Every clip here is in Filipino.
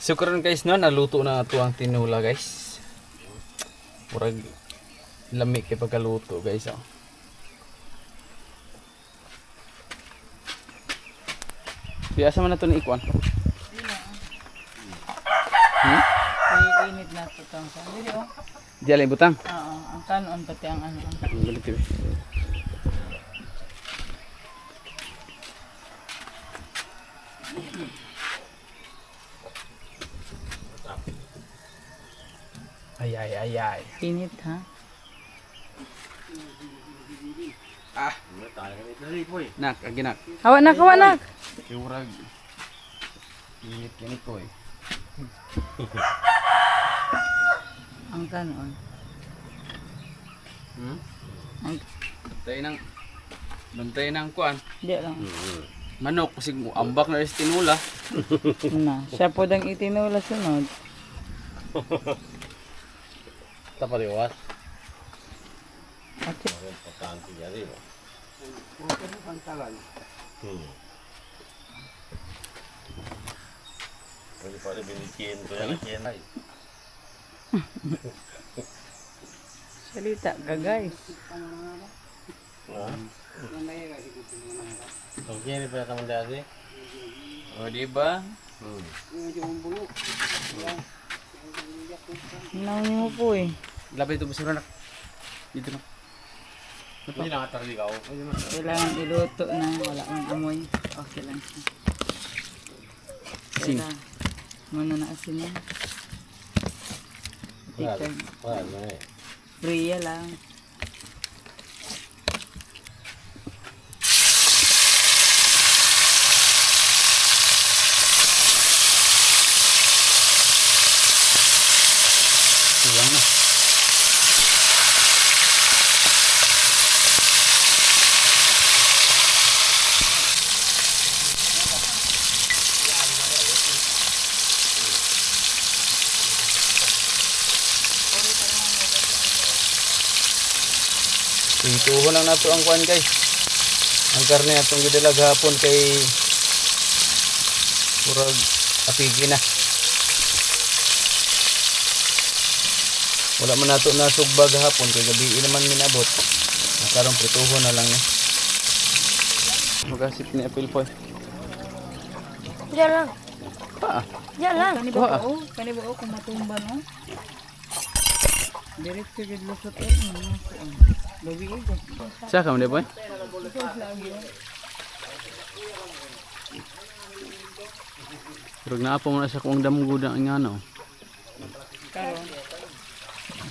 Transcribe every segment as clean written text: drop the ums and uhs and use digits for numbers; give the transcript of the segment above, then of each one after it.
So karon guys no, naluto na ato ang tinula guys. Murag lami kay pagkaluto guys oh. Biasa man nato ni ikuan. Ay, init na ito itong sa video. Diyan butang. Oo, ang kanon pati ang ano. Balik TV. Ay. Init ha? Ah, nak, aginak. Hawa na, hawa na! Urag. Init kini ko eh. Ang kanon. Ang Bantay nang kuan. di lang. Manok kasi ambak na is tinula. Na, siya po dang itinula sunod. Tapariwas. At Importante niya rin. Pwede pa rin binikin ko yan. salita ka guys. Okay, ini pala taman dati. O di ba? Nang mo po eh. Labay ito basura nak. Dito na. Hindi nakatali ka. Kailangan iluto na, wala kang amoy. Okay lang siya. Asin. Kailangan muna na asin yan. Ikan. Wala na eh. Bria lang. Kulang na. Ituhon lang nato ang kuan guys. Ang karne atong gidalag hapon kay murag apigi na. Wala man nato na sugbag hapon kay gabi naman minabot. Karon prituhon na lang ni. Magasip ni apil po. Diyan lang. Pa. Diyan lang. Kani Wah. ba o? Kani ba o kung matumba no? Diretso gid lusot eh. Babi ko. Sa kam de boy. Pero naapa mo na sa kung damgo na ang ano. Karon.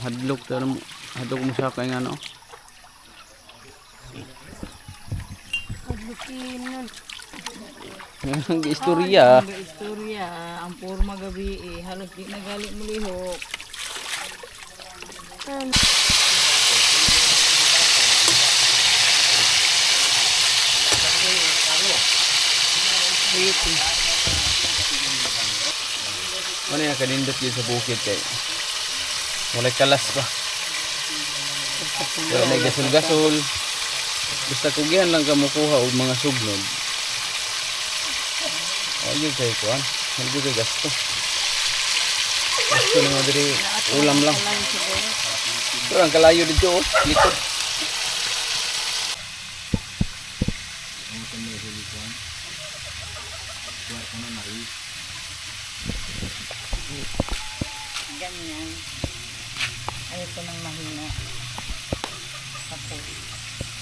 Hadlok tara mo. Hadlok mo sa kay ano. Pagbukinan. Ang istorya. Ang istorya, ang porma gabi eh. Halos di nagali mo lihok. Ano yung kanindot yun sa bukid kay walay kalas pa. Walay gasol-gasol. Basta kugihan lang ka makuha o mga sugnod. Ayun kayo kuhan. Hindi kayo gasto. Gasto naman diri ulam lang. Pero ang kalayo dito oh. Likod. Ganyan. Ayaw ko nang mahina. Tapos,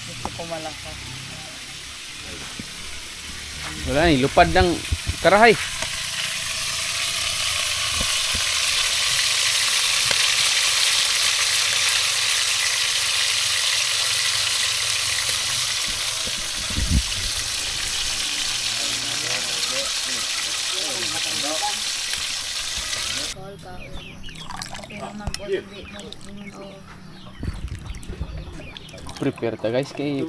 gusto ko malakas. Wala ni lupad ng karahay. Prepare ta guys kay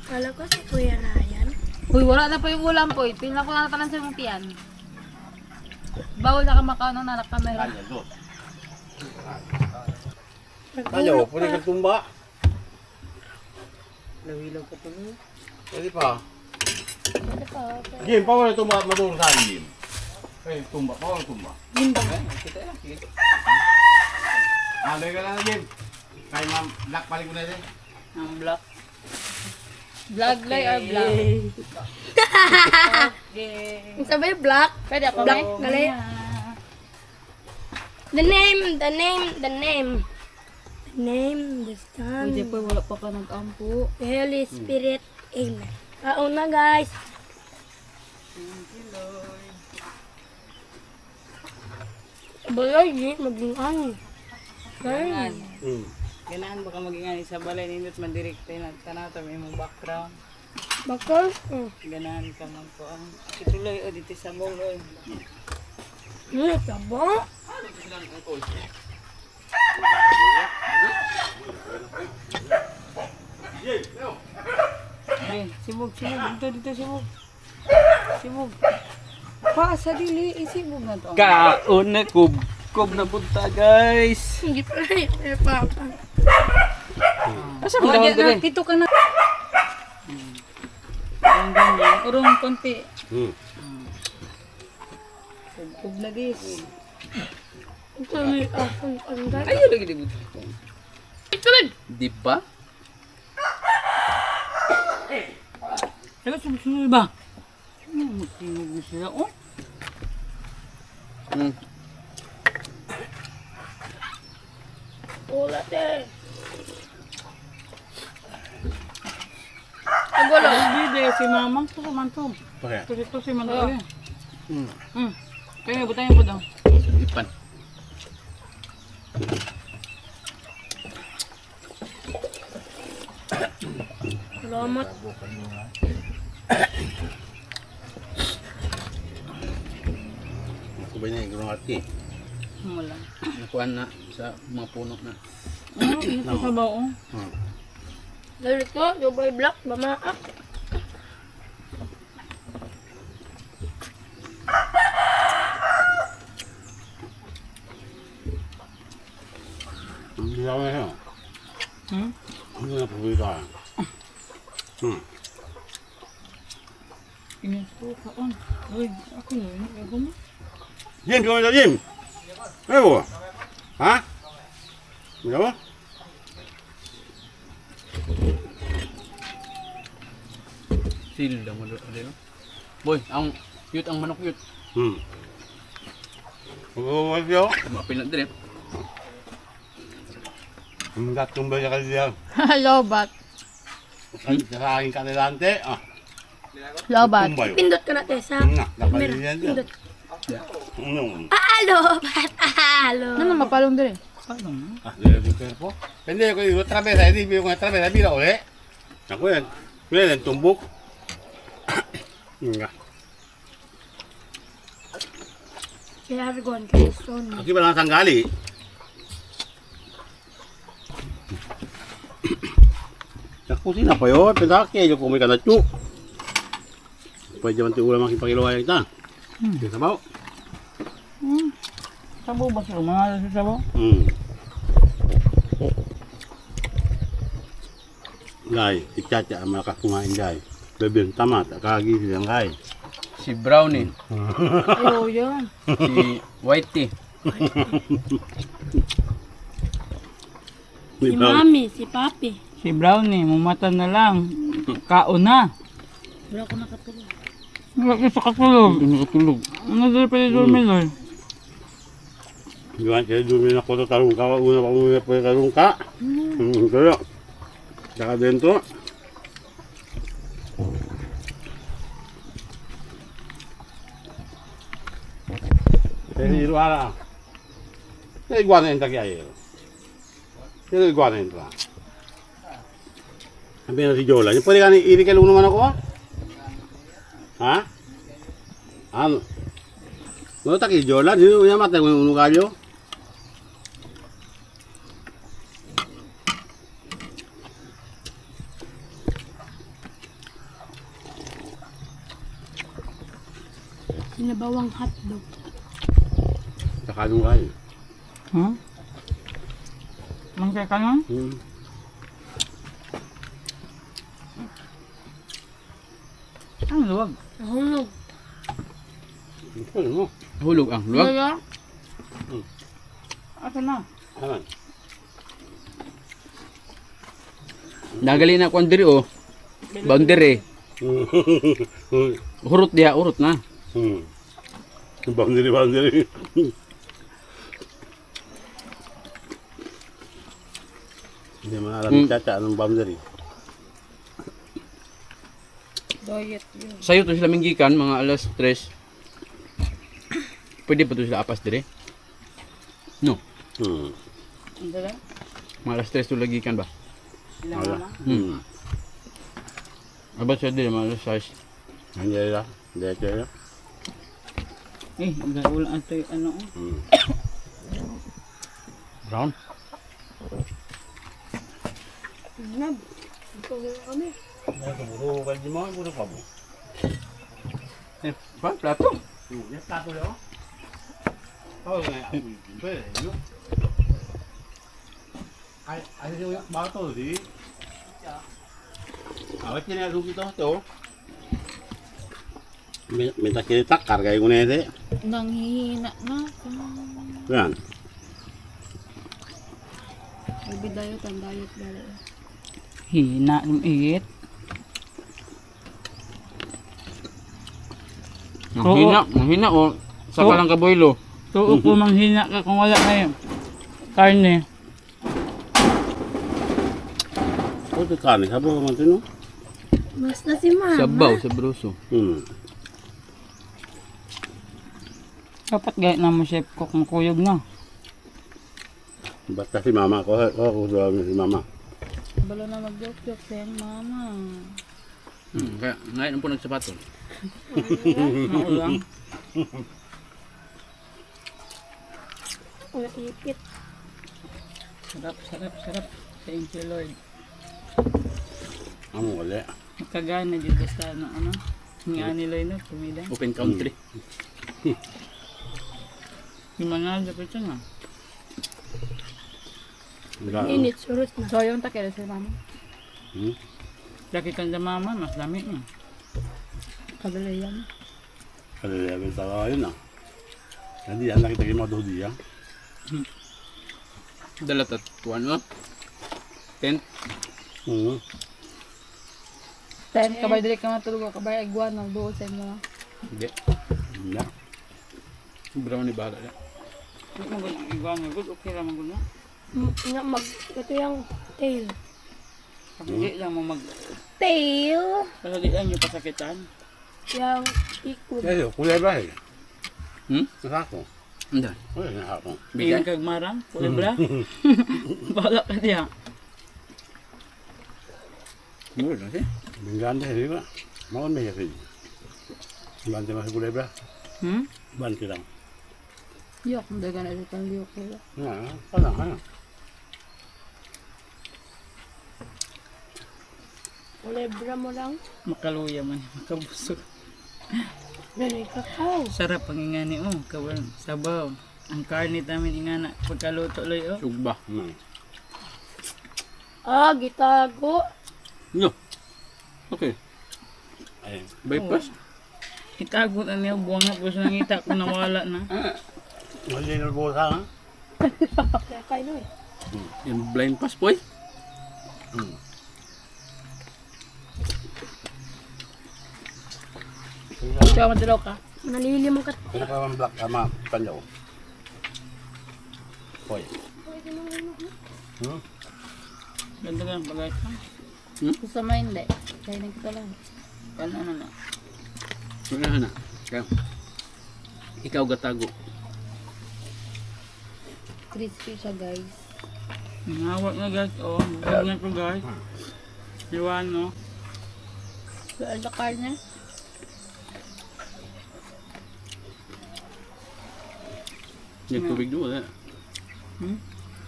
Kala ko si Kuya Ryan. Uy, wala na po yung ulam po. Tingnan ko na tanan sa mong tiyan. Bawal na ka makaano na kamera. Ayaw, pwede kang tumba. Lawilaw ka tuloy. Pwede pa. Jim, pa wala tumba matulong sa akin, Jim. Eh, tumba. Pa wala tumba. Kita ya. Kita. Alay ka lang, Jim. Kaya ma'am, black palik ko na din. Ang black. Vlog live or vlog? Okay. Sabay black. Pwede ako, Black. may? Gali. The name, the name, the name. The name, the Son, Pwede po, wala pa ka nag-ampo. the Holy Spirit. Amen. Kauna guys. Balay, di. Maging ano. Ganan. Hmm. Ganan, baka maging ani sa balay nindot mandirekta na tanata may mong background. Bakal. Ganan ka man po ang ituloy o dito sa mall oy. Tabo. Ayun, sibog. Dito sibog. Sibog. Pa, sa dili, isibog na to. Kaon na kub. Kub na punta guys. Hindi pa rin. Papa. Asa Oh, mo daw dire? Pito ka na. Ang ganyan. Urong konti. Hmm. Kub na dis. Ito may asang panggat. Ayo lagi di buto. Di ba? Teka, sunod ba? Tingog mo sila. Oh, Hmm. Wala din. hindi si mama. Ito sa mantom. Pakaya. Ito si mantom. Kaya butayin ko daw. Ipan. Salamat. Ako ba niya, gulong ati. Wala. Nakuan na sa mga puno na. Ito sa bao. Lalo ito, double black, bamaak. Hindi ako na siya. Hmm? Hindi na paborito ka. Hmm. Inusto ka on. Uy, ako na yun. Ako mo. Jim, ikaw na Jim. Ano ba? Ha? Ano ba? Silda mo do no. Boy, ang cute ang manok cute. Hmm. Oo, wag yo. Mapil na dire. Ang gatumbay ka diyan. Lobat. Ay, sa aking kanilante. Ah, Lobat. tumbay. Pindot ka na, Tessa. Nga, dapat diyan. Pindot. Ano? Alo! Alo! Ano na mapalong dire? Paano na? Ah, dito yung perpo. Pwede ko yung trapeza, hindi ko yung trapeza, bila uli. Ako yan. Kuya yan, tumbok. Nga. Kaya argon kay Son. Kasi ba lang tanggali? Sa kusina pa yun, pinakakya yung kumay ka na tsu. Pwede man tiyo ulam ang kipakiluwa yung ita. Yung sabaw. Sabaw ba sila? Mga sa sabaw? Gay, ichacha ang mga kumain gay. Bebeng tamat, kagi silang gay. Si Brownie, Oo, yan. si Whitey. Si Mami, si Papi. Si Brownie, mumata na lang. Kaon na. Wala ko nakatulog. Wala ka sa katulog. Nakatulog. Ano dito pwede dormir, Lord? Diwan siya dumi na ko to tarong ka, una pa muna pa tarong ka. Kaya, saka dentro. Pero iruara. Pero iguana entra que hay. Pero iguana entra. Sabi na si Jola, pwede ka ni iri ka naman ako? Ha? Ano? Ano ta kay Jola? Dito niya matay ko yung kalyo. Sinabawang hotdog. Saka nung kayo. Ha? Mangkay ka nun? Ang luwag. Nahulog. Ito mo. Hulog ang luwag. Wala. Asa na? Aman. Nagali na kung diri oh. Boundary. Urot dia, urot na. Boundary, boundary. Hindi mo alam ni Chacha anong boundary. Diet yun. Sayo to sila minggikan mga alas 3. Pwede pa to sila apas dire? No. Ang dala. Mga alas 3 to lagi kan ba? Ilang Wala. na. Abat siya dire mga alas 6. Hindi nila. Hindi nila. Eh, ulan ito yung ano. Brown. Nab. Ito na kami. Buro ka di mo, buro ka mo. Eh, pa plato. Yes, tato yo. Oh, pwede, no? Ay, yung bato, di? Awat niya na dito to. Minta kita karga yung nete. Nanghihina na ako. Yan. Sabi diet, ang diet dali. Hina ng iit. Mahina oh. Saka lang kaboylo. Tuo ko manghina ka kung wala na yung karne. Oh, ito kanin. Sabi ko man ito, no? Mas na si Mama. Sabaw sa bruso. Dapat gaya na mo chef cook ng kuyog na. Basta si mama ko. Ako si mama. Balo na mag-joke-joke sa yung mama. Kaya ngayon po nagsapato. Maulang. Wala ipit. Sarap, sarap, sarap. Thank you Lord. Ano wala. Magkagana dito sa ano. Nga nila yun, tumida. Open country. Yung mga dapat siya nga. Wala. Init, surot na. So, yung takil sa mama. Laki ka sa mama, mas dami na. Kabalayan. Kalilabel talaga yun ah. Hindi yan nakita kayo mga dohdi yan. Dalat at tuwan mo. Tent. Ten, kabay dili ka matulog, kabay iguan, nagbuo sa inyo. Hindi. Hindi. Sobrang ni bahala na. Hindi mo gano'n igwa nga good, okay lang mo gano'n. Ito yung tail. Hindi lang mo mag... Tail? Kasi di lang yung pasakitan. Yung ikod. Kaya kulay ba eh? Nasako. Hindi. Kulay nasako. Bigyan kag marang, kulibra. Bahala ka diya. Mura na siya. Binggan deh, di ba? Maon ba yan? Bante masih kulay ba? Bante lang. Yok, hindi ka na ito ang liyok nila. Ano? Kulebra mo lang. Makaluya man, makabusog. Ganun kakao. Sarap ang ingani oh, kawan, sabaw. Ang karne namin ingana, pagkaluto loy oh. Sugba. Gitago. No. Okay. Ayun. Bypass. Itago na niya, buwang na po siya nangita kung nawala na. Mali na po sa ha? Kaya kayo eh. Yung blind pass boy. Ikaw madilaw ka. Nalilim ka. Kaya pa ang black ama, panyaw. Hoy. Ganda lang, bagay ka. Gusto mo hindi. Kaya nagkita lang. Ano na. Ano na? Kaya. Ikaw gatago. Crispy siya guys. Nangawat na guys, oh. Huwag na ko guys. Iwan no. Saan sa karne? Yung tubig doon. Wala.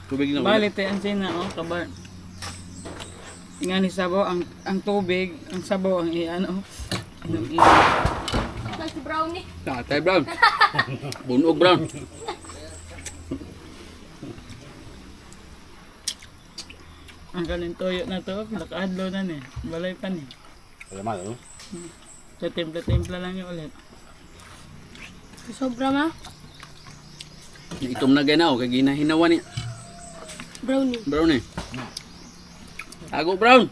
Tubig na wala. Bali tayo ang sina, oh, kabar. Ingani sabaw, ang tubig, ang sabaw, ang ano, anong Si Brownie. Tatay Brown. Bunog Brown. ang kanin toyo na to, lakadlo na ni, balay pa ni. Alam mo, Sa timpla-timpla lang yung ulit. Sobra ma. Itom na ganaw kay ginahinawa ni Brownie. Brown eh. Ako Brown.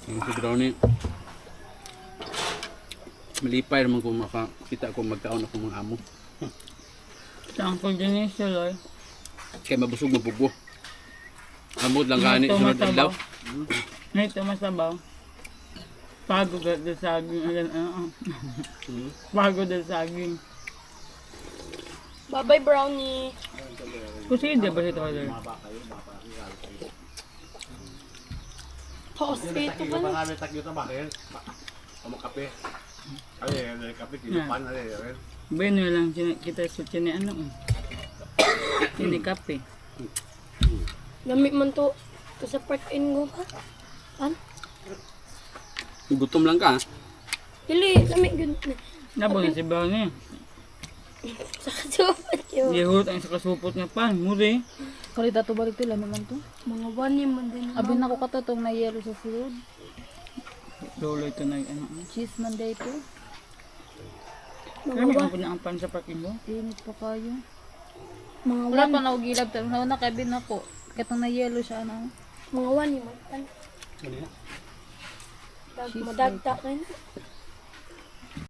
Yung si Brown eh. Malipay naman kung makakita ko magkaon ako mga amo. Sa Uncle Denise, Loy. Kaya mabusog mabugo. Amot lang kani sunod adlaw. Ito masabaw. Pagod at saging. Pagod at saging. Bye-bye, Brownie. Kusida ba ito, Loy? Toast ito ba na? Marami tagyo ta bakit? Amo kape. Ay, kape kinupan ay. Bueno lang kita sa chine ano. Chine kape. Lamig man to. To sa park in go ba? An? Gutom lang ka. Ha? Dili, lamig yun. Nabo na si Brownie. Sa kasupat yun. Yehut ang sa kasupot nga pan. Muri. Kalita to balik tila naman to. Mga wani man din. Abi na ko katotong na yellow sa food. Lolo ito na ano. Cheese man day to. Kami ang punya ang pan sa parking mo. Init pa kayo. Mga Wala wani. pa na gilab ta. Na kabin ako. Katong na yellow siya ano. Mga wani man. Madagta ka na.